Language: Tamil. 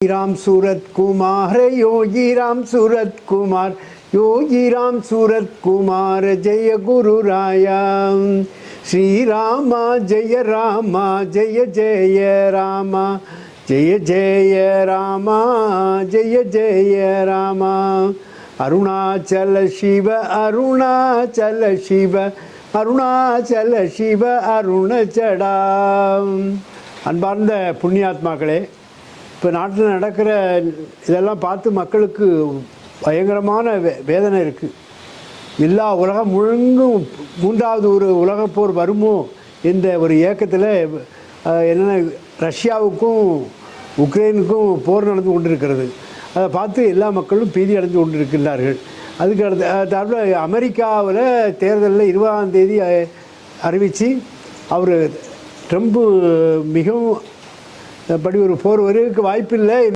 राम सूरत कुमार योगी राम सूरत कुमार योगी राम सूरत कुमार जय गुरु राया श्री रामा जय जय रामा जय जय रामा जय जय रामा अरुणाचल शिव अरुणाचल शिव अरुणाचल शिव अरुणचड़ा அன்பார்ந்த புண்ணியாத்மாக்களே, இப்போ நாட்டில் நடக்கிற இதெல்லாம் பார்த்து மக்களுக்கு பயங்கரமான வேதனை இருக்குது. எல்லா உலகம் முழுங்கும் மூன்றாவது ஒரு உலகப்போர் வருமோ என்ற ஒரு ஏக்கத்தில் என்னென்ன ரஷ்யாவுக்கும் உக்ரைனுக்கும் போர் நடந்து கொண்டிருக்கிறது. அதை பார்த்து எல்லா மக்களும் பீதி அடைந்து கொண்டிருக்கிறார்கள். அதுக்கு அடுத்த அமெரிக்காவில் தேர்தலில் 20ஆம் தேதி அறிவித்து அவர் ட்ரம்ப்பு மிகவும் படி ஒரு போர் வருவதற்கு வாய்ப்பில்லை.